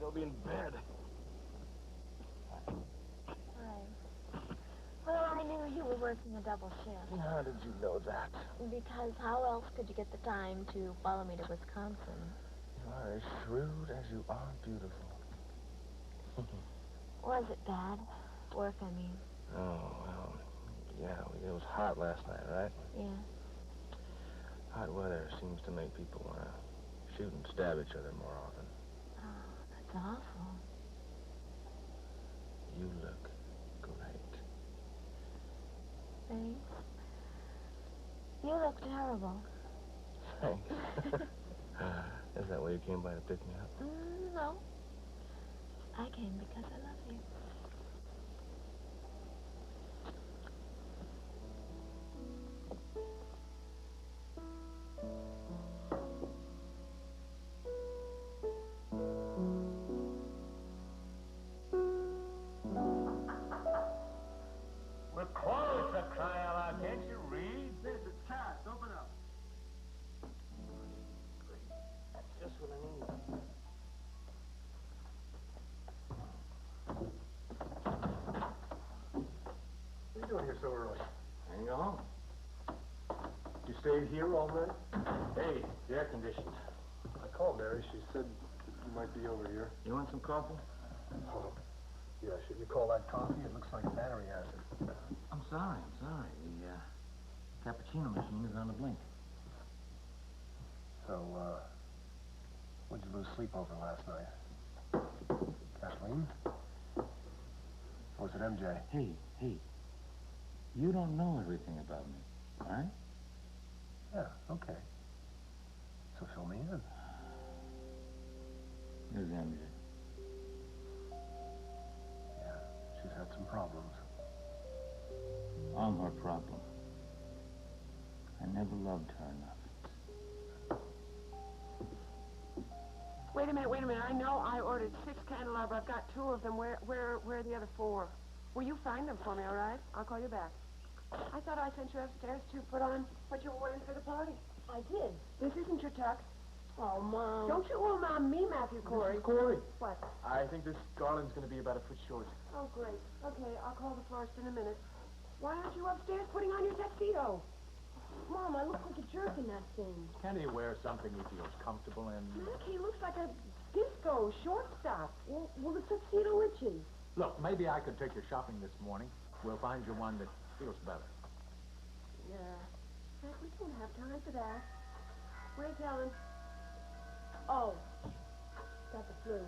still be in bed. Hi. Well, I knew you were working a double shift. How did you know that? Because how else could you get the time to follow me to Wisconsin? You are as shrewd as you are beautiful. Was it bad? Work, I mean. Oh, well, yeah, it was hot last night, right? Yeah. Hot weather seems to make people want to shoot and stab each other more often. Oh, that's awful. You look great. Thanks. You look terrible. Thanks. Is that why you came by to pick me up? No. I came because I love you. We're closed, for crying out loud. Can't you read? This is Cass. Open up. That's just what I need. What are you doing here so early? Hang on. You stayed here all night? Hey, the air conditioned. I called Mary. She said you might be over here. You want some coffee? Oh, yeah, should you call that coffee? It looks like battery acid. I'm sorry. The cappuccino machine is on the blink. So, what'd you lose sleep over last night? Kathleen? Or was it MJ? Hey. You don't know everything about me, all right? Yeah, okay. So fill me in. Here's MJ. Yeah, she's had some problems. I'm her problem. I never loved her enough. Wait a minute. I know I ordered 6 candelabra. I've got 2 of them. Where are the other 4? Will you find them for me, all right? I'll call you back. I thought I sent you upstairs to put on what you were wearing for the party. I did. This isn't your tux. Oh, Mom. Don't you owe Mom me, Matthew Corey. Corey. What? I think this garland's going to be about a foot short. Oh, great. Okay, I'll call the florist in a minute. Why aren't you upstairs putting on your tuxedo? Mom, I look like a jerk in that thing. Can he wear something he feels comfortable in? Look, he looks like a disco shortstop. Well, the tuxedo itches. Look, maybe I could take you shopping this morning. We'll find you one that feels better. Yeah. Heck, we don't have time for that. Where's Helen? Oh, got the flu.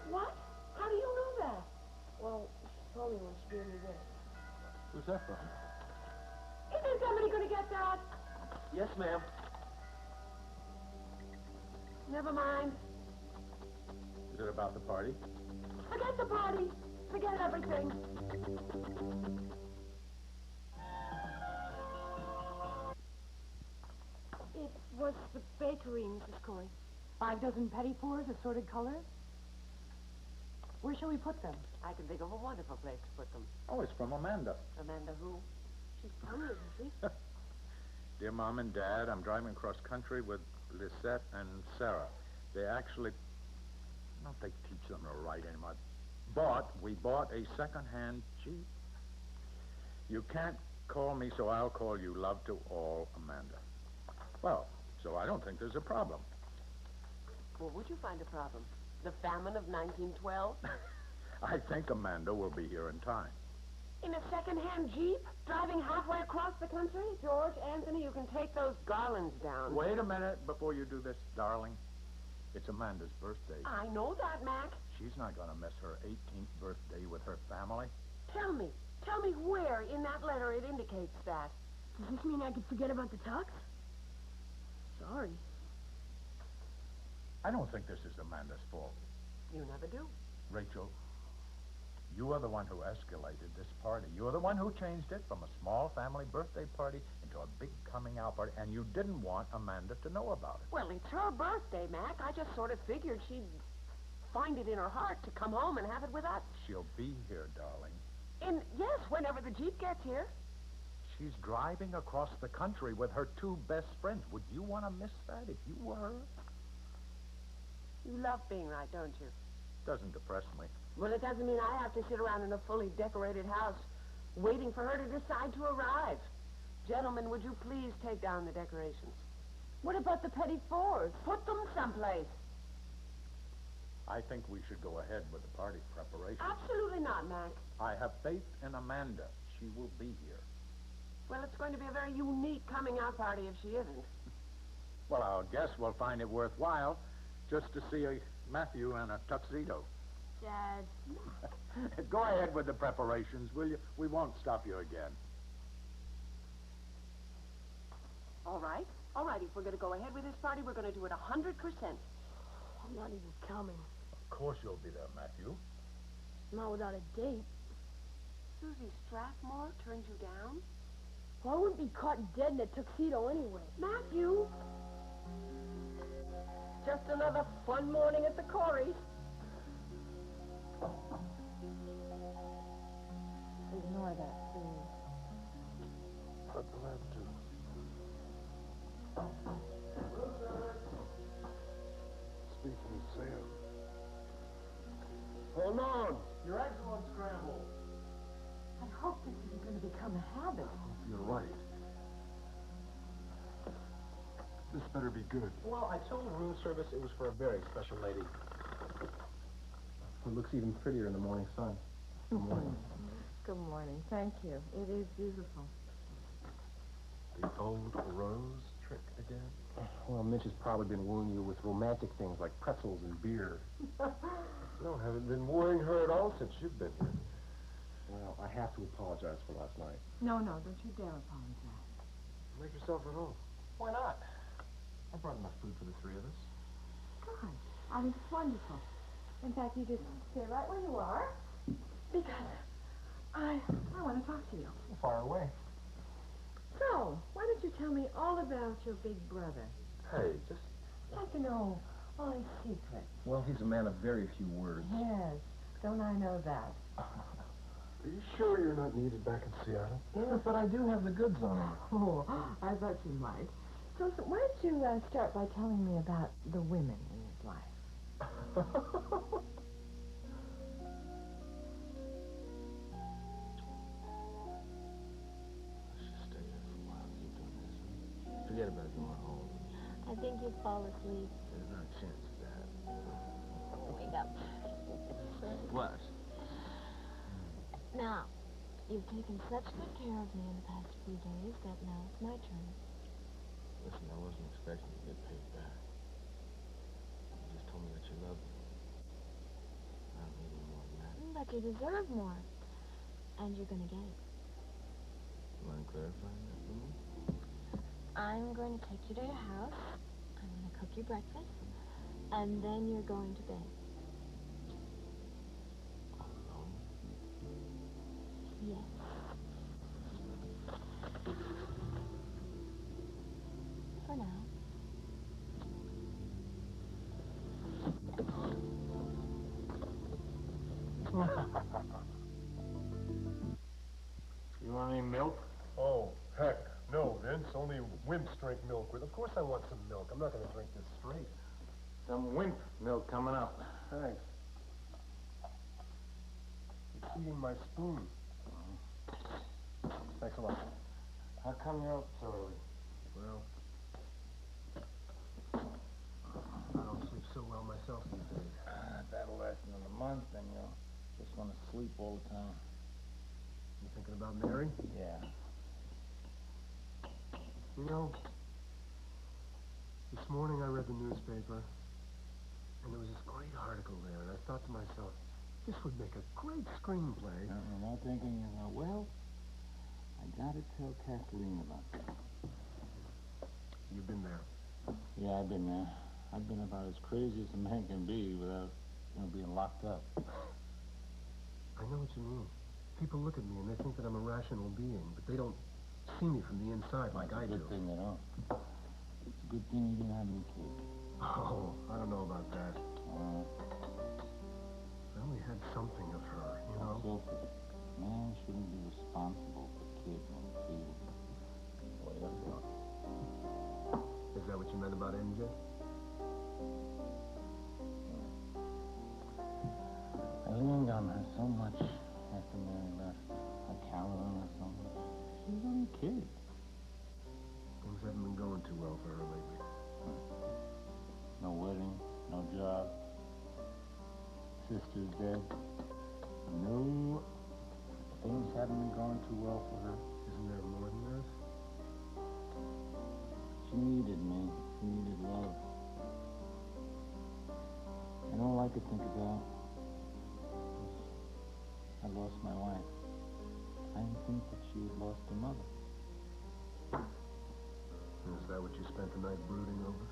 What? How do you know that? Well, she told me when she gave me this. Who's that from? Isn't somebody going to get that? Yes, ma'am. Never mind. Is it about the party? Forget the party. Forget everything. It was the bakery, Mrs. Corey. 5 dozen petty fours, assorted colors. Where shall we put them? I can think of a wonderful place to put them. Oh, it's from Amanda. Amanda who? She's funny, isn't she? Dear Mom and Dad, I'm driving across country with Lisette and Sarah. They actually, I don't think teach them to write anymore. We bought a second-hand Jeep. You can't call me, so I'll call you love to all, Amanda. Well, so I don't think there's a problem. Well, would you find a problem? The famine of 1912? I think Amanda will be here in time. In a second-hand Jeep? Driving halfway across the country? George, Anthony, you can take those garlands down. Wait a minute before you do this, darling. It's Amanda's birthday. I know that, Mac. She's not going to miss her 18th birthday with her family. Tell me where in that letter it indicates that. Does this mean I could forget about the tux? Sorry. I don't think this is Amanda's fault. You never do. Rachel, you are the one who escalated this party. You're the one who changed it from a small family birthday party into a big coming-out party, and you didn't want Amanda to know about it. Well, it's her birthday, Mac. I just sort of figured she'd find it in her heart to come home and have it with us. She'll be here, darling. Yes, whenever the Jeep gets here. She's driving across the country with her 2 best friends. Would you want to miss that if you were her? You You love being right, don't you? Doesn't depress me. Well, it doesn't mean I have to sit around in a fully decorated house waiting for her to decide to arrive. Gentlemen, would you please take down the decorations? What about the petty fours? Put them someplace. I think we should go ahead with the party preparations. Absolutely not, Mac. I have faith in Amanda. She will be here. Well, it's going to be a very unique coming-out party if she isn't. Well, I guess we'll find it worthwhile just to see Matthew in a tuxedo. Dad. Go ahead with the preparations, will you? We won't stop you again. All right. All right, if we're going to go ahead with this party, we're going to do it 100%. I'm not even coming. Of course you'll be there, Matthew. Not without a date. Susie Strathmore turned you down? Well, I wouldn't be caught dead in a tuxedo anyway. Matthew! Just another fun morning at the Corys. Ignore that, please. I'd be glad to. Speaking of Sam. Hold on. Your eggs are unscrambled. I hope this isn't going to become a habit. You're right. This better be good. Well, I told room service it was for a very special lady. It looks even prettier in the morning sun. Good morning. Good morning. Thank you. It is beautiful. The old rose trick again? Well, Mitch has probably been wooing you with romantic things like pretzels and beer. No, haven't been worrying her at all since you've been here. Well, I have to apologize for last night. No, don't you dare apologize. Make yourself at home. Why not? I brought enough food for the three of us. Good. I think it's wonderful. In fact, you just stay right where you are, because I want to talk to you. Far away. So, why don't you tell me all about your big brother? Hey, just... I'd like to know all his secrets. Well, he's a man of very few words. Yes. Don't I know that? Are you sure you're not needed back in Seattle? Yeah, but I do have the goods on him. Oh, I thought you might. So why don't you start by telling me about the women in his life? Let's just stay here for a while, keep doing this. Forget about going home. I think you'd fall asleep. There's not a chance of that. Wake up. What? Now, you've taken such good care of me in the past few days that now it's my turn. Listen, I wasn't expecting to get paid back. You just told me that you loved me. I don't need any more than that. But you deserve more. And you're gonna get it. You mind clarifying that for me? I'm going to take you to your house. I'm going to cook you breakfast. And then you're going to bed. Alone? Yes. For now. You want any milk? Oh, heck, no, Vince. Only wimps drink milk with. Of course I want some milk. I'm not going to drink this straight. Some wimp milk coming up. Thanks. You're eating my spoon. Thanks a lot. How come you're up so early? Well, I don't sleep so well myself these days. That'll last another month, and you'll just want to sleep all the time. You thinking about Mary? Yeah. You know, this morning I read the newspaper, and there was this great article there, and I thought to myself, this would make a great screenplay. And I'm thinking, well, I gotta tell Kathleen about that. You've been there. Yeah, I've been there. I've been about as crazy as a man can be without, being locked up. I know what you mean. People look at me and they think that I'm a rational being, but they don't see me from the inside like I do. Good thing they don't. It's a good thing you didn't have any kids. Oh, I don't know about that. I only had something of her, you know? Sophie, man shouldn't be responsible for kids on the field. Way to go. Is that what you meant about MJ? so much after Mary left. Like Carolyn or something. She was only a kid. Things haven't been going too well for her lately. No wedding, no job. Sister's dead. No, things haven't been going too well for her. Isn't there more than this? She needed me. She needed love. And all I could think about was I lost my wife. I didn't think that she had lost her mother. Is that what you spent the night brooding over?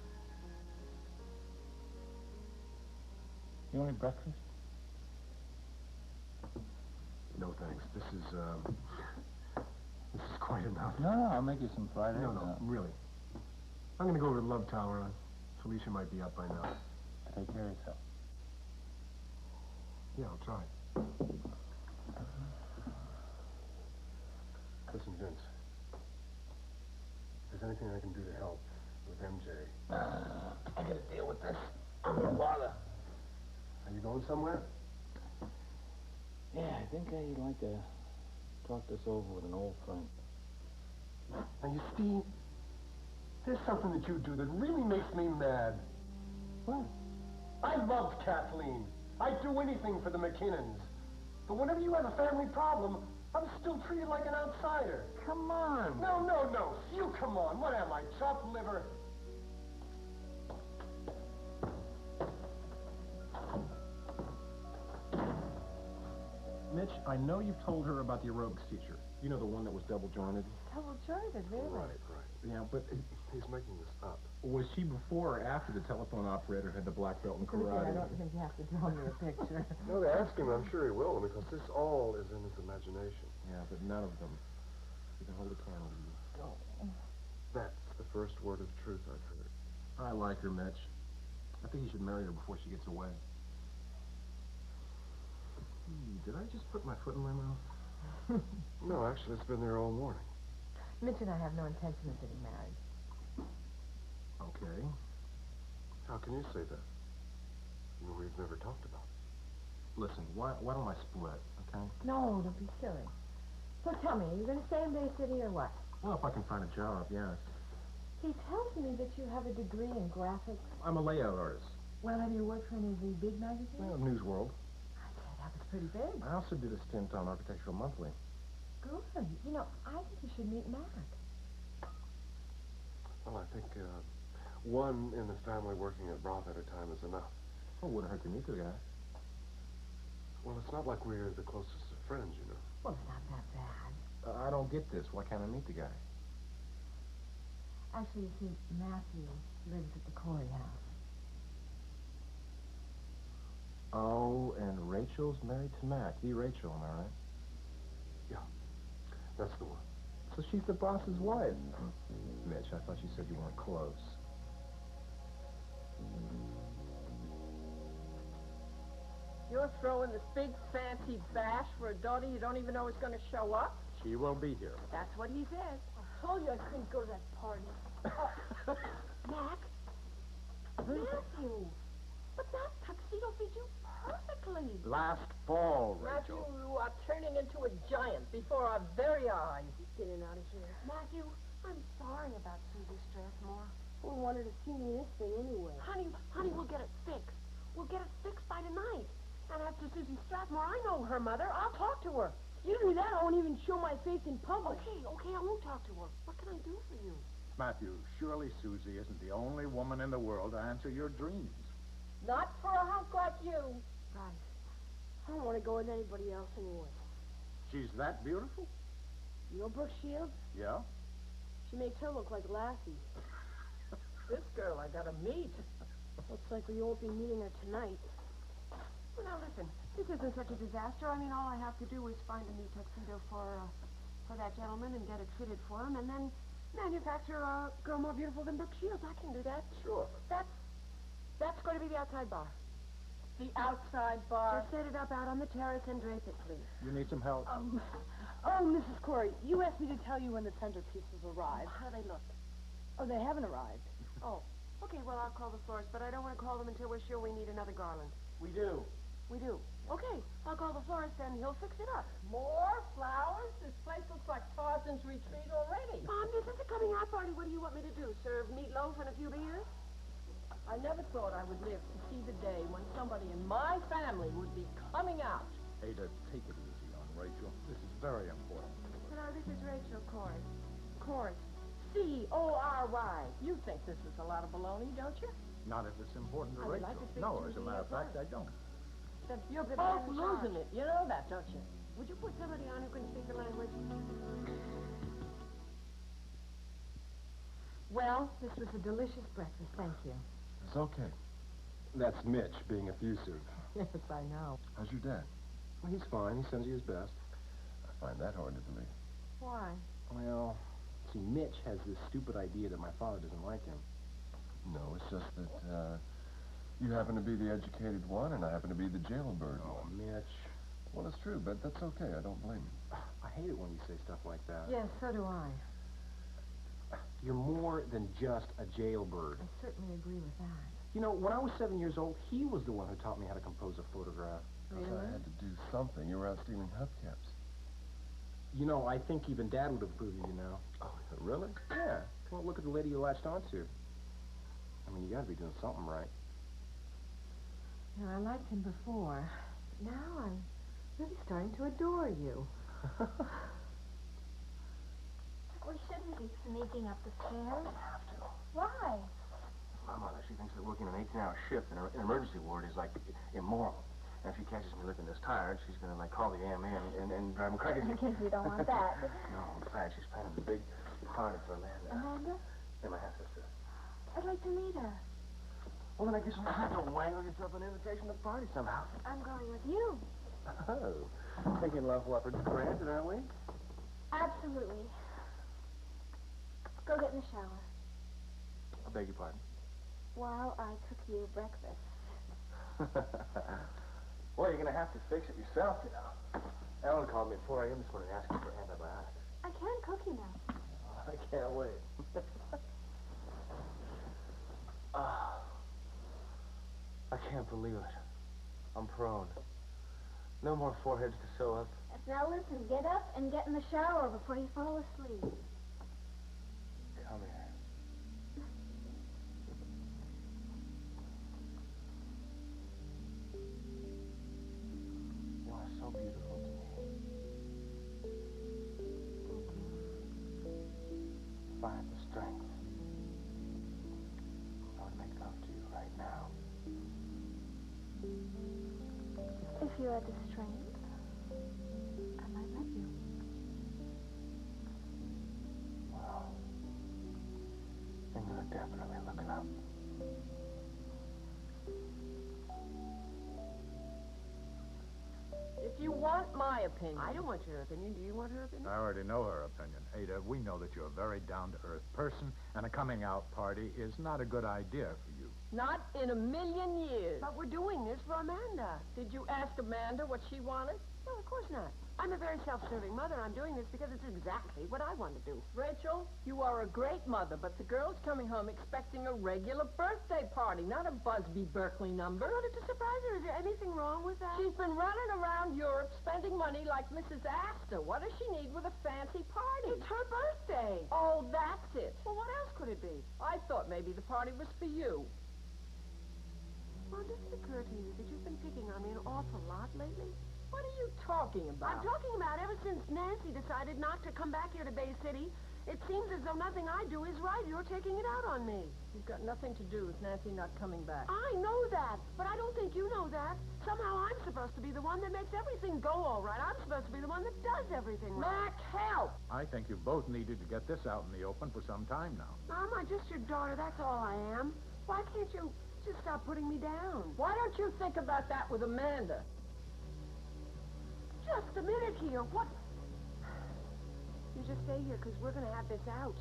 You want any breakfast? No, thanks. This is quite enough. No, I'll make you some fried eggs. No, really. I'm gonna go over to Love Tower. Felicia might be up by now. Take care of yourself. Yeah, I'll try. Listen, Vince. If there's anything I can do to help with MJ. I gotta deal with this. I'm gonna bother. Are you going somewhere? Yeah, I think I'd like to talk this over with an old friend. Now, you see, there's something that you do that really makes me mad. What? I loved Kathleen. I'd do anything for the McKinnons. But whenever you have a family problem, I'm still treated like an outsider. Come on. No. You come on. What am I, chopped liver? Mitch, I know you've told her about the aerobics teacher. You know, the one that was double-jointed? Double-jointed, really? Right. Yeah, but he's making this up. Was she before or after the telephone operator had the black belt in Again, karate? I don't think you have to draw me a picture. No, they ask him. I'm sure he will, because this all is in his imagination. Yeah, but none of them. You can hold a candle to you. That's the first word of truth I've heard. I like her, Mitch. I think you should marry her before she gets away. Did I just put my foot in my mouth? No, actually, it's been there all morning. Mitch and I have no intention of getting married. Okay. How can you say that? I mean, we've never talked about it. Listen, why don't I split, okay? No, don't be silly. So tell me, are you going to stay in Bay City or what? Well, if I can find a job, yes. He tells me that you have a degree in graphics. I'm a layout artist. Well, have you worked for any of the big magazines? Well, News World. I say that was pretty big. I also did a stint on Architectural Monthly. Good. You know, I think you should meet Mac. Well, I think one in the family working at Roth at a time is enough. Oh, wouldn't hurt to meet the guy. Well, it's not like we're the closest of friends, you know. Well, it's not that bad. I don't get this. Why can't I meet the guy? Actually, you see, Matthew lives at the Corey house. Oh, and Rachel's married to Mac. The Rachel, am I right? That's the one. So she's the boss's wife. Mitch, I thought you said you weren't close. You're throwing this big fancy bash for a daughter you don't even know is going to show up? She will be here. That's what he says. I told you I couldn't go to that party. Mac? Matthew! But that tuxedo fits you perfectly. Last fall, Matthew, Rachel. you are turning into a giant before our very eyes. Get it out of here. Matthew, I'm sorry about Susie Strathmore. Who wanted to see me in this thing anyway? Honey, we'll get it fixed. We'll get it fixed by tonight. And after Susie Strathmore, I know her mother. I'll talk to her. You do that, I won't even show my face in public. Okay, I won't talk to her. What can I do for you? Matthew, surely Susie isn't the only woman in the world to answer your dreams. Not for a hunk like you. Right. I don't want to go with anybody else anyway. She's that beautiful? You know Brooke Shields? Yeah? She makes her look like Lassie. This girl I gotta meet. Looks like we won't be meeting her tonight. Well, now listen, this isn't such a disaster. I mean, all I have to do is find a new tuxedo for that gentleman and get it fitted for him, and then manufacture a girl more beautiful than Brooke Shields. I can do that. Sure. That's going to be the outside bar. The outside bar. Just set it up out on the terrace and drape it, please. You need some help? Oh, Mrs. Corey, you asked me to tell you when the centerpieces arrive. How do they look? Oh, they haven't arrived. Oh, okay, well, I'll call the florist, but I don't want to call them until we're sure we need another garland. We do. We do. Okay, I'll call the florist and he'll fix it up. More flowers? This place looks like Tarzan's retreat already. Mom, this is a coming out party. What do you want me to do? Serve meatloaf and a few beers? I never thought I would live to see the day when somebody in my family would be coming out. Ada, take it easy on Rachel. This is very important to her. Hello, this is Rachel Court. Court. C-O-R-Y. You think this is a lot of baloney, don't you? Not if it's important to I would Rachel. like to speak No, to as a the matter of fact, I don't. You're the both man in losing charge. it. You know that, don't you? Would you put somebody on who can speak the language? Well, this was a delicious breakfast, thank you. It's okay. That's Mitch being effusive. Yes, I know. How's your dad? Well, he's fine. He sends you his best. I find that hard to believe. Why? Well, see, Mitch has this stupid idea that my father doesn't like him. No, it's just that, you happen to be the educated one, and I happen to be the jailbird Oh, one. Mitch. Well, it's true, but that's okay. I don't blame you. I hate it when you say stuff like that. Yes, so do I. You're more than just a jailbird. I certainly agree with that. You know, when I was 7 years old, he was the one who taught me how to compose a photograph. Because I had to do something. You were out stealing hubcaps. You know, I think even Dad would approve of you now. Oh, really? Yeah. Well, look at the lady you latched onto. I mean, you gotta be doing something right. You know, I liked him before. Now I'm really starting to adore you. We shouldn't be sneaking up the stairs. Have to. Why? My mother, she thinks that working an 18-hour shift in an emergency ward is, like, immoral. And if she catches me looking this tired, she's gonna, like, call the AMA and drive me crazy. I guess you don't want that. No, in fact, she's planning a big party for Amanda. Amanda? And my half-sister. I'd like to meet her. Well, then I guess we'll have to wangle yourself an invitation to the party somehow. I'm going with you. Oh. Thinking love leopards granted, aren't we? Absolutely. Go get in the shower I beg your pardon. while I cook you breakfast. Well, you're gonna have to fix it yourself, you know. Ellen called me at 4 a.m. this morning asking for antibiotics. I can cook you now. I can't wait. I can't believe it. I'm prone. No more foreheads to sew up. Now listen, get up and get in the shower before you fall asleep. Come here. You are so beautiful to me. If I had the strength, I would make love to you right now. If you had the strength, I might let you. Well, then you're definitely looking up. If you want my opinion. I don't want your opinion. Do you want her opinion? I already know her opinion. Ada, we know that you're a very down-to-earth person, and a coming-out party is not a good idea for you. Not in a million years. But we're doing this for Amanda. Did you ask Amanda what she wanted? No, of course not. I'm a very self-serving mother. I'm doing this because it's exactly what I want to do. Rachel, you are a great mother, but the girl's coming home expecting a regular birthday party, not a Busby Berkeley number. I wanted to surprise her. Is there anything wrong with that? She's been running around Europe spending money like Mrs. Astor. What does she need with a fancy party? It's her birthday. Oh, that's it. Well, what else could it be? I thought maybe the party was for you. Well, does it occur to you that you've been picking on me an awful lot lately? What are you talking about? I'm talking about ever since Nancy decided not to come back here to Bay City. It seems as though nothing I do is right. You're taking it out on me. You've got nothing to do with Nancy not coming back. I know that, but I don't think you know that. Somehow I'm supposed to be the one that makes everything go all right. I'm supposed to be the one that does everything right. Mac, help! I think you both needed to get this out in the open for some time now. Mom, I'm just your daughter. That's all I am. Why can't you just stop putting me down? Why don't you think about that with Amanda? Just a minute here. What? You just stay here, because we're going to have this out.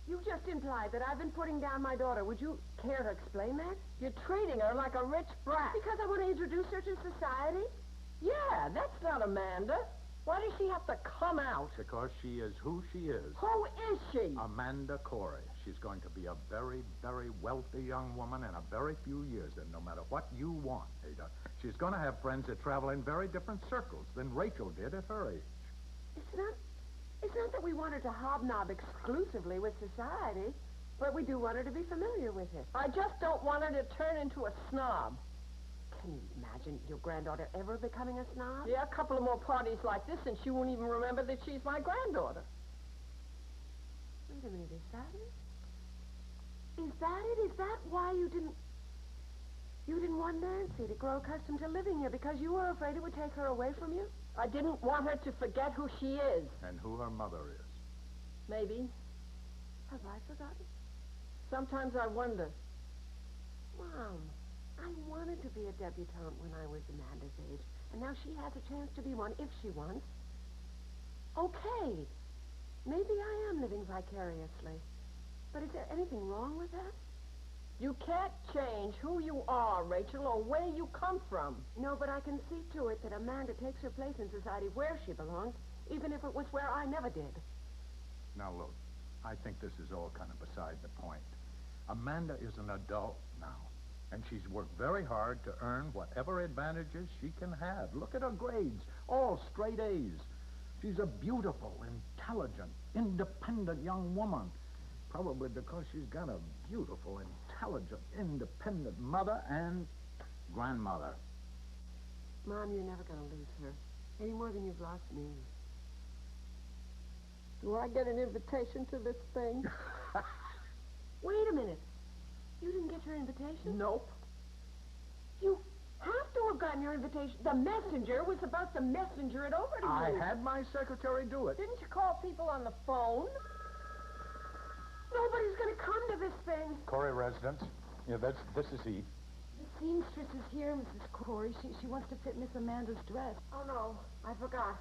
You just implied that I've been putting down my daughter. Would you care to explain that? You're treating her like a rich brat. Because I want to introduce her to society? Yeah, that's not Amanda. Why does she have to come out? Because she is who she is. Who is she? Amanda Corey. She's going to be a very, very wealthy young woman in a very few years, and no matter what you want, Ada, she's going to have friends that travel in very different circles than Rachel did at her age. It's not that we want her to hobnob exclusively with society, but we do want her to be familiar with it. I just don't want her to turn into a snob. Can you imagine your granddaughter ever becoming a snob? Yeah, a couple of more parties like this, and she won't even remember that she's my granddaughter. Wait a minute, is that it? Is that it? Is that why you didn't want Nancy to grow accustomed to living here, because you were afraid it would take her away from you? I didn't want her to forget who she is. And who her mother is. Maybe. Have I forgotten? Sometimes I wonder. Mom, I wanted to be a debutante when I was Amanda's age, and now she has a chance to be one if she wants. Okay, maybe I am living vicariously, but is there anything wrong with that? You can't change who you are, Rachel, or where you come from. No, but I can see to it that Amanda takes her place in society where she belongs, even if it was where I never did. Now, look, I think this is all kind of beside the point. Amanda is an adult now, and she's worked very hard to earn whatever advantages she can have. Look at her grades, all straight A's. She's a beautiful, intelligent, independent young woman, probably because she's got a beautiful, intelligent, independent mother and grandmother. Mom, you're never going to lose her, any more than you've lost me. Do I get an invitation to this thing? Wait a minute. You didn't get your invitation? Nope. You have to have gotten your invitation. The messenger was supposed to messenger it over to you. I had my secretary do it. Didn't you call people on the phone? Nobody's going to come to this thing. Corey residence. Yeah, this is Eve. The seamstress is here, Mrs. Corey. She wants to fit Miss Amanda's dress. Oh, no. I forgot.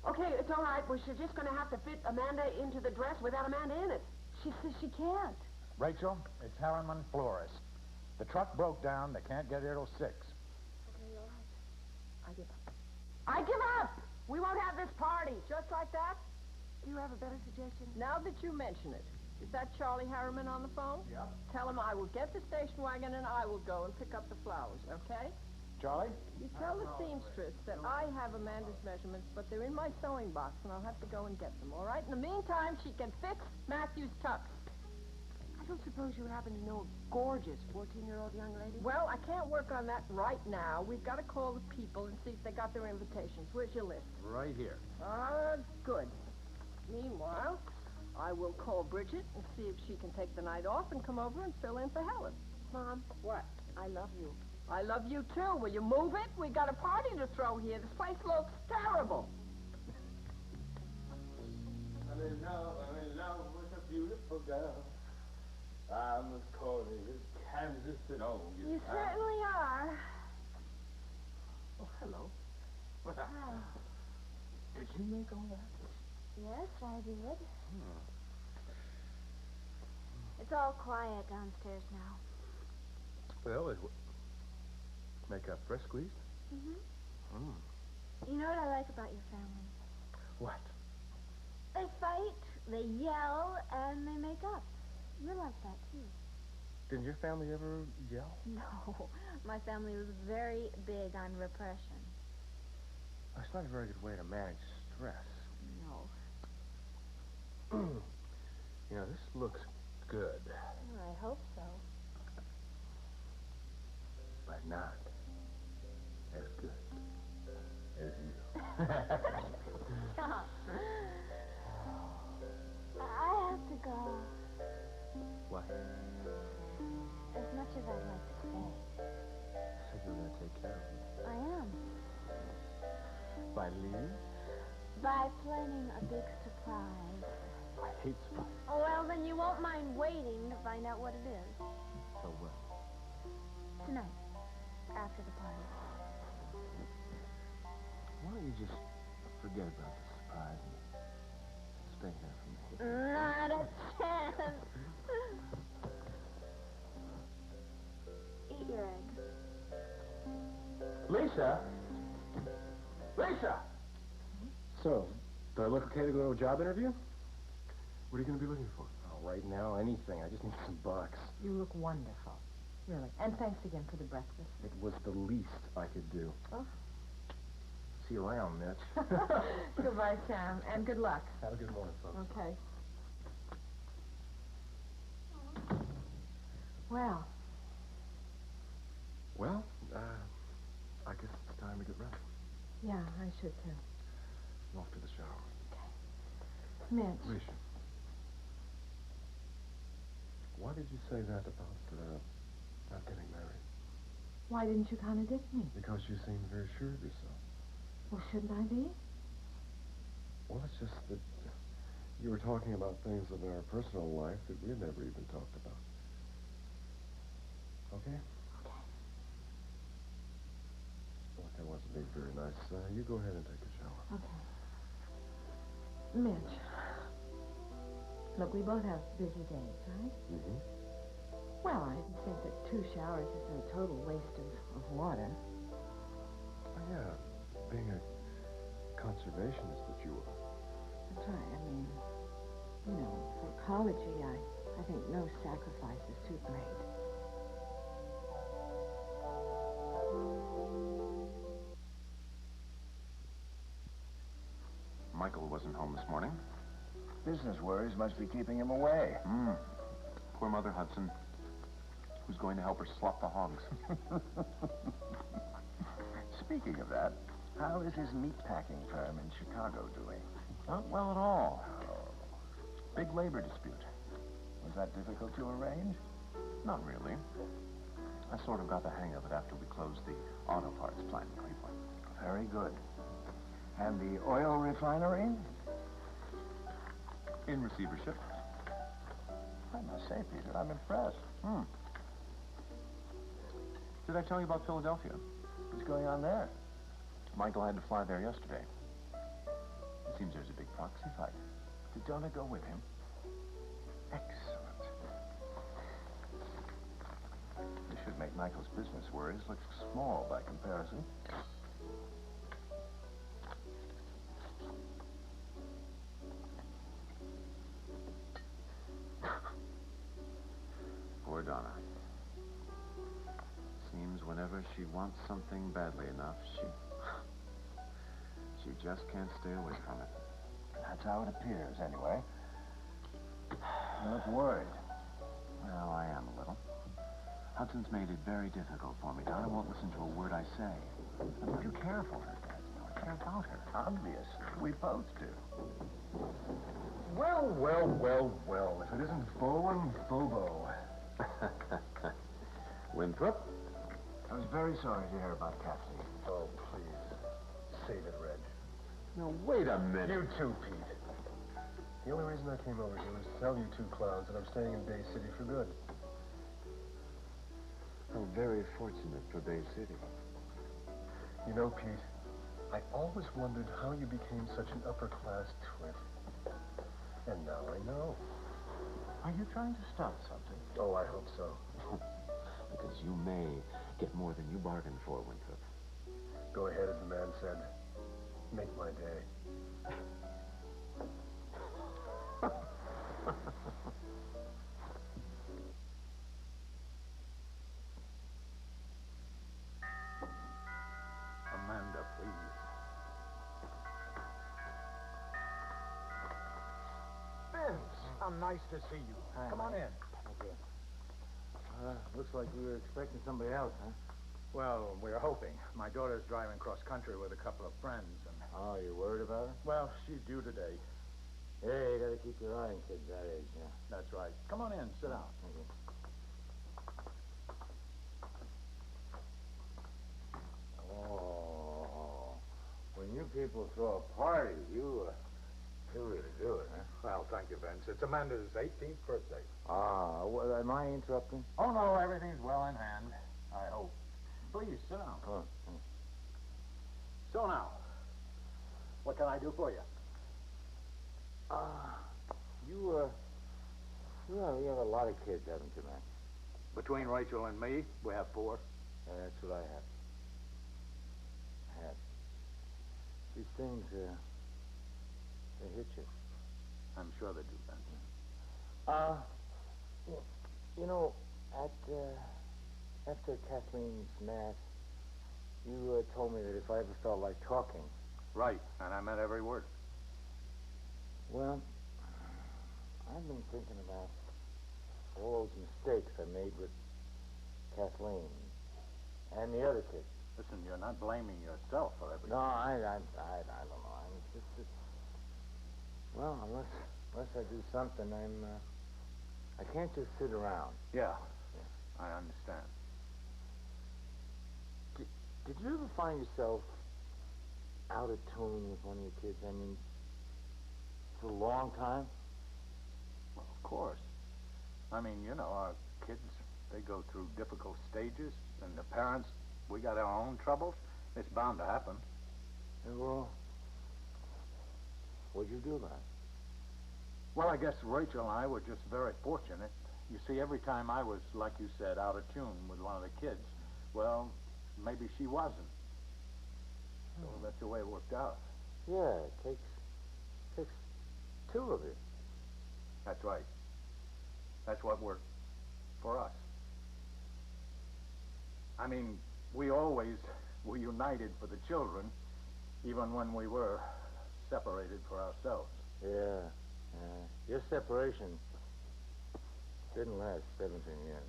Okay, it's all right. We're just going to have to fit Amanda into the dress without Amanda in it. She says she can't. Rachel, it's Harriman Florist. The truck broke down. They can't get here till 6. Okay, all right. I give up. I give up! We won't have this party. Just like that? Do you have a better suggestion? Now that you mention it. Is that Charlie Harriman on the phone? Yep. Tell him I will get the station wagon and I will go and pick up the flowers, okay? Charlie? You tell the seamstress that I have Amanda's measurements, but they're in my sewing box and I'll have to go and get them, all right? In the meantime, she can fix Matthew's tux. I don't suppose you happen to know a gorgeous 14-year-old young lady? Well, I can't work on that right now. We've got to call the people and see if they got their invitations. Where's your list? Right here. Good. Meanwhile, I will call Bridget and see if she can take the night off and come over and fill in for Helen. Mom. What? I love you. I love you, too. Will you move it? We got a party to throw here. This place looks terrible. I'm in love with a beautiful girl. I'm as corny as Kansas and all You certainly are. Oh, hello. Hi. Did you make all that? Yes, I did. It's all quiet downstairs now. Well, make up fresh squeezed? You know what I like about your family? What? They fight, they yell, and they make up. You're like that, too. Didn't your family ever yell? No, my family was very big on repression. That's not a very good way to manage stress. No. You know, this looks good, I hope so. but not as good as you. Stop. I have to go. What? As much as I'd like to stay. Said you were going to take care of me. I am. By leave? By planning a big surprise. I hate surprise. Oh, well, then you won't mind waiting to find out what it is. So what? Tonight, after the party. Why don't you just forget about the surprise and stay here for me? Not a chance. Eat your egg. Lisa! Lisa! So, do I look okay to go to a job interview? What are you going to be looking for? Oh, right now, anything. I just need some bucks. You look wonderful. Really. And thanks again for the breakfast. It was the least I could do. Oh. See you around, Mitch. Goodbye, Sam. And good luck. Have a good morning, folks. Okay. Well, Well, I guess it's time to get ready. yeah, I should too. I'm off to the shower. Mitch. Alicia. Why did you say that about, not getting married? Why didn't you contradict me? Because you seemed very sure of yourself. Well, shouldn't I be? Well, it's just that you were talking about things in our personal life that we had never even talked about. Okay? Okay. Look, I wasn't being very nice. You go ahead and take a shower. Okay. Mitch. Look, we both have busy days, right? Mm-hmm. Well, I think that 2 showers isn't a total waste of water. Yeah, being a conservationist that you are. That's right. I mean, you know, for ecology, I think no sacrifice is too great. Michael wasn't home this morning. Business worries must be keeping him away. Poor Mother Hudson. Who's going to help her slop the hogs? Speaking of that, how is his meatpacking firm in Chicago doing? Not well at all. Big labor dispute. Was that difficult to arrange? Not really. I sort of got the hang of it after we closed the auto parts plant in Cleveland. Very good. And the oil refinery? In receivership. I must say, Peter, I'm impressed. Did I tell you about Philadelphia? What's going on there? Michael had to fly there yesterday. It seems there's a big proxy fight. Did Donna go with him? Excellent. This should make Michael's business worries look small by comparison. Poor Donna. Seems whenever she wants something badly enough, she just can't stay away from it. That's how it appears, anyway. You look worried. Well, I am a little. Hudson's made it very difficult for me. Donna won't listen to a word I say. But you care for her, Dad. You know, I care about her. Obviously. We both do. Well, well, well, well. If it isn't Bo and Bobo. Winthrop? I was very sorry to hear about Kathleen. Oh, please. Save it, Reg. Now, wait a minute. You too, Pete. The only reason I came over here was to tell you two clowns that I'm staying in Bay City for good. I'm very fortunate for Bay City. You know, Pete, I always wondered how you became such an upper-class twit. And now I know. Are you trying to start something? Oh, I hope so. Because you may get more than you bargained for, Winthrop. Go ahead, as the man said. Make my day. Amanda, please. Vince, how nice to see you. Hi, Come on Mike. in. Okay. Looks like we were expecting somebody else, huh? Well, we're hoping. My daughter's driving cross country with a couple of friends, and Oh, you worried about her? well, she's due today. Yeah, you gotta keep your eye on kids that age, yeah. That's right. Come on in, sit down. Thank you. Oh, when you people throw a party, you really do it, huh? Well, thank you, Vince. It's Amanda's 18th birthday. Ah, well, am I interrupting? Oh no, everything's well in hand. I hope. Please sit down. Oh, So now, what can I do for you? you have a lot of kids, haven't you, man? Between Rachel and me, we have 4. Yeah, that's what I have. These things, picture. I'm sure they do, Vince. You know, after Kathleen's mass, you told me that if I ever felt like talking... Right, and I meant every word. Well, I've been thinking about all those mistakes I made with Kathleen and the other kids. Listen, you're not blaming yourself for everything. No, I don't know. I'm just well, unless I do something, I can't just sit around. Yeah, I understand. Did you ever find yourself out of tune with one of your kids? I mean, for a long time? Well, of course. I mean, you know, our kids, they go through difficult stages, and the parents, we got our own troubles. It's bound to happen. Well, what'd you do about it? Well, I guess Rachel and I were just very fortunate. You see, every time I was, like you said, out of tune with one of the kids, well, maybe she wasn't. So that's the way it worked out. Yeah, it takes two of you. That's right. That's what worked for us. I mean, we always were united for the children, even when we were separated for ourselves. Yeah. Your separation didn't last 17 years.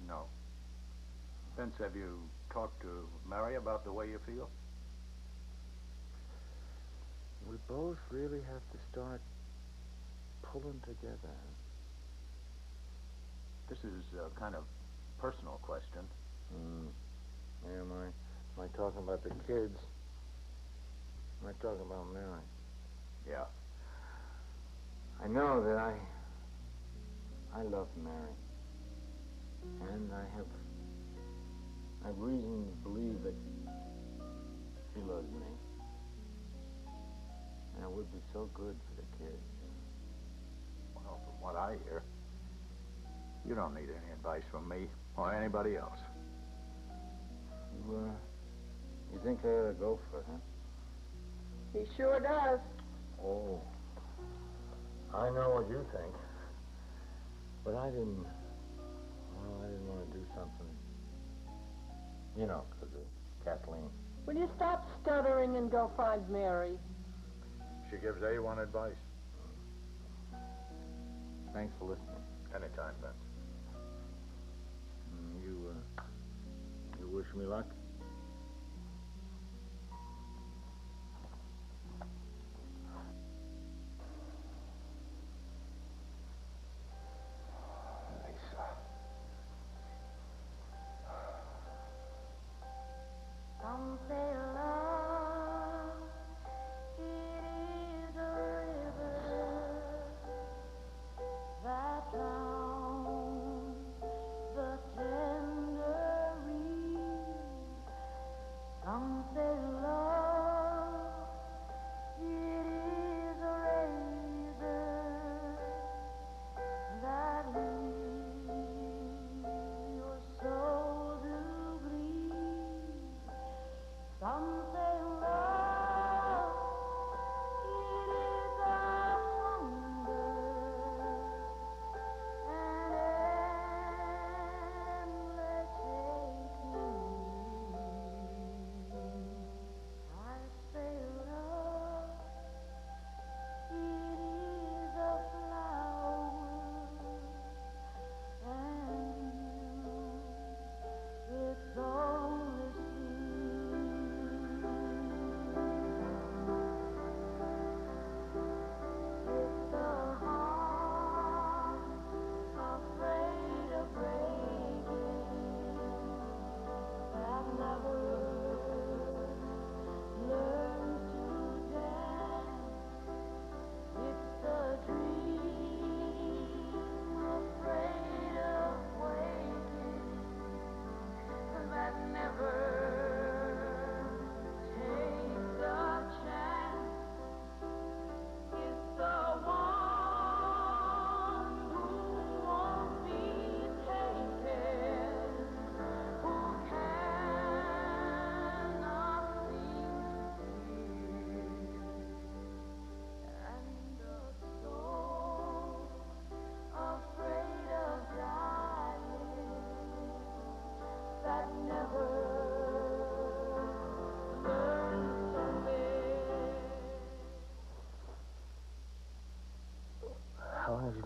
No. Vince, have you talked to Mary about the way you feel? We both really have to start pulling together. This is a kind of personal question. Yeah, am I talking about the kids? Am I talking about Mary? Yeah. I know that I love Mary. And I have reason to believe that she loves me. And it would be so good for the kids. Well, from what I hear, you don't need any advice from me or anybody else. You think I ought to go for it, huh? He sure does. Oh, I know what you think. But I didn't want to do something, you know, because of Kathleen. Will you stop stuttering and go find Mary? She gives A1 advice. Thanks for listening. Anytime, Vince. You wish me luck? Some say love, it is a river that drowns the tender reed.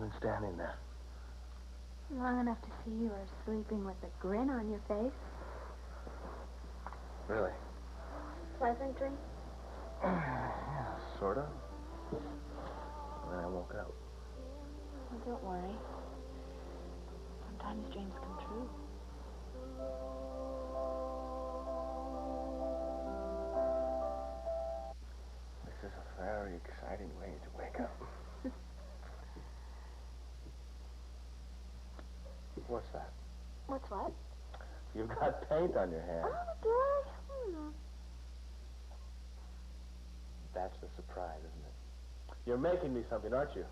been standing there? Long enough to see you are sleeping with a grin on your face. Really? Pleasant dream? Yeah, sort of. And then I woke up. Well, don't worry. Sometimes dreams come true. This is a very exciting way to wake up. What's that? What's what? You've got paint on your hand. Oh, do I? I don't know. That's the surprise, isn't it? You're making me something, aren't you?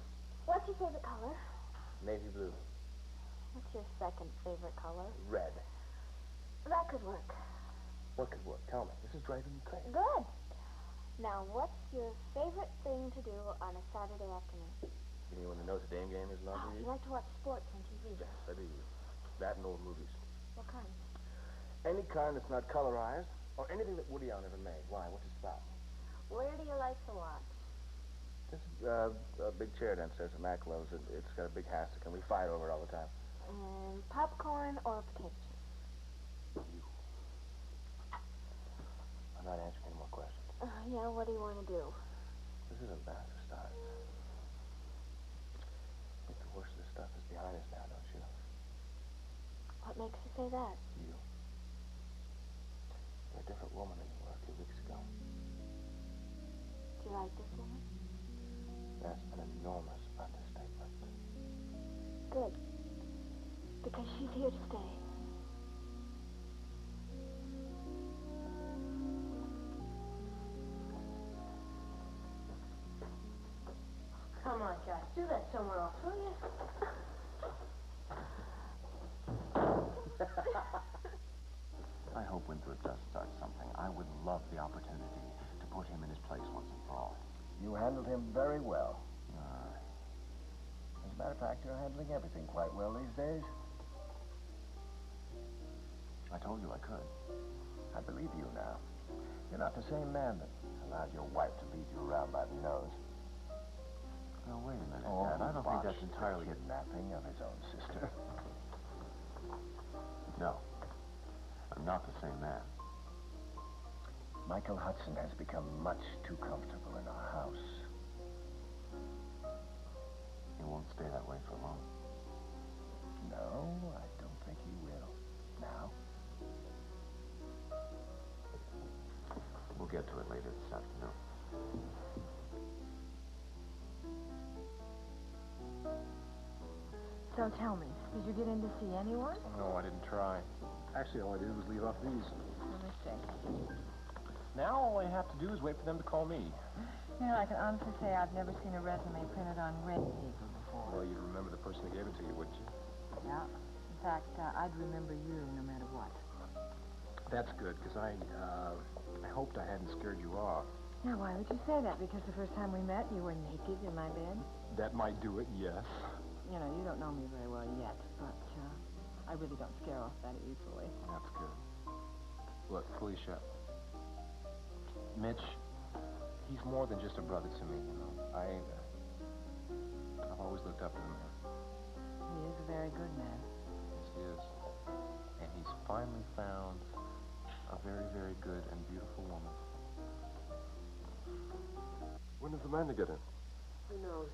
What's your favorite color? Navy blue. What's your second favorite color? Red. That could work. What could work? Tell me. This is driving me crazy. Good. Now, what's your favorite thing to do on a Saturday afternoon? You mean when the Notre Dame game isn't on Oh, TV? you like to watch sports on TV? Yes, I do. That and old movies. What kind? Any kind that's not colorized, or anything that Woody Allen ever made. Why? What's his problem? Where do you like to watch? This is a big chair downstairs that Mac loves. It's got a big hassock, and we fight over it all the time. Popcorn or potato chips? I'm not answering any more questions. Yeah, what do you want to do? This isn't bad for starts. I think the worst of this stuff is behind us now, don't you? What makes you say that? You. You're a different woman than you were a few weeks ago. Do you like this woman? That's an enormous understatement. Good. Because she's here to stay. Come on, Josh. Do that somewhere else, will you? I hope Winthrop does start something. I would love the opportunity to put him in his place once and for all. You handled him very well. As a matter of fact, you're handling everything quite well these days. I told you I could. I believe you now. You're not the same man that allowed your wife to lead you around by the nose. Now, wait a minute, Oh, Dad. I don't think that's botched entirely... the kidnapping of his own sister. No. I'm not the same man. Michael Hudson has become much too comfortable in our house. He won't stay that way for long. No, I don't think he will. Now? We'll get to it later this afternoon. So tell me, did you get in to see anyone? No, I didn't try. Actually, all I did was leave off these. Let me see. Now all I have to do is wait for them to call me. You know, I can honestly say I've never seen a resume printed on red paper before. Well, you'd remember the person who gave it to you, wouldn't you? Yeah. In fact, I'd remember you no matter what. That's good, because I hoped I hadn't scared you off. Now, why would you say that? Because the first time we met, you were naked in my bed? That might do it, yes. You know, you don't know me very well yet, but I really don't scare off that easily. That's good. Look, Felicia, Mitch, he's more than just a brother to me, you know. I've always looked up to him. He is a very good man. Yes, he is. And he's finally found a very, very good and beautiful woman. When does Amanda get in? Who knows?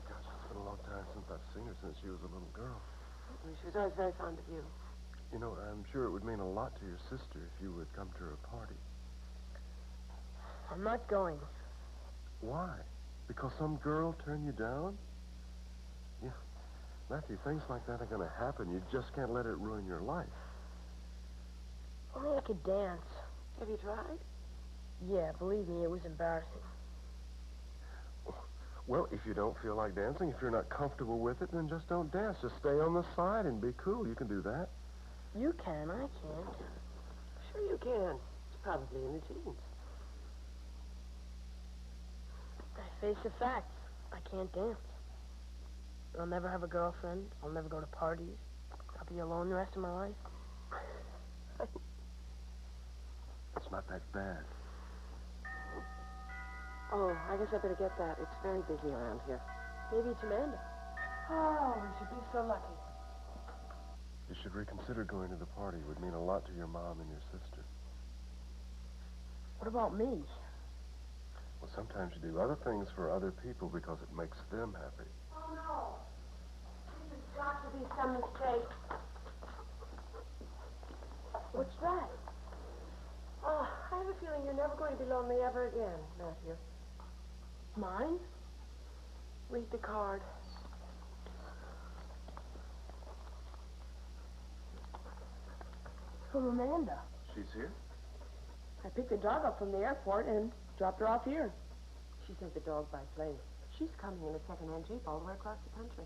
Gosh, it's been a long time since I've seen her, since she was a little girl. She was always very fond of you. You know, I'm sure it would mean a lot to your sister if you would come to her party. I'm not going. Why? Because some girl turned you down? Yeah. Matthew, things like that are going to happen. You just can't let it ruin your life. Only I could dance. Have you tried? Yeah, believe me, it was embarrassing. Well, if you don't feel like dancing, if you're not comfortable with it, then just don't dance. Just stay on the side and be cool. You can do that. You can, I can't. Sure you can. It's probably in the genes. I face the facts. I can't dance. I'll never have a girlfriend. I'll never go to parties. I'll be alone the rest of my life. It's not that bad. Oh, I guess I better get that. It's very busy around here. Maybe it's Amanda. Oh, we should be so lucky. You should reconsider going to the party. It would mean a lot to your mom and your sister. What about me? Well, sometimes you do other things for other people because it makes them happy. Oh, no. This has got to be some mistake. What's that? Oh, I have a feeling you're never going to be lonely ever again, Matthew. Mine? Read the card. From Amanda. She's here? I picked the dog up from the airport and dropped her off here. She sent the dog by plane. She's coming in a second-hand Jeep all the way across the country.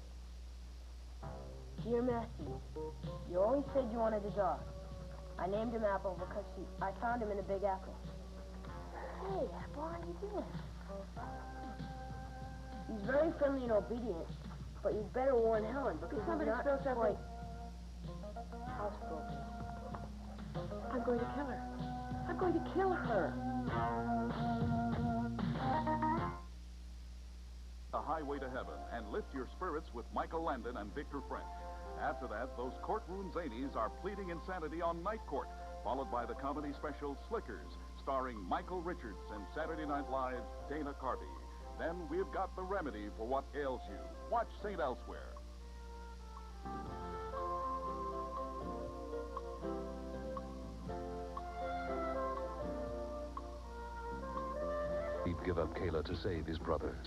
Dear Matthew, you always said you wanted a dog. I named him Apple because I found him in a big apple. Hey, Apple, how you doing? He's very friendly and obedient, but you'd better warn Helen because he's somebody not spilled something? quite housebroken. I'm going to kill her. I'm going to kill her. The Highway to Heaven and lift your spirits with Michael Landon and Victor French. After that, those courtroom zanies are pleading insanity on Night Court, followed by the comedy special Slickers, starring Michael Richards and Saturday Night Live's Dana Carvey. Then we've got the remedy for what ails you. Watch St. Elsewhere. He'd give up Kayla to save his brother.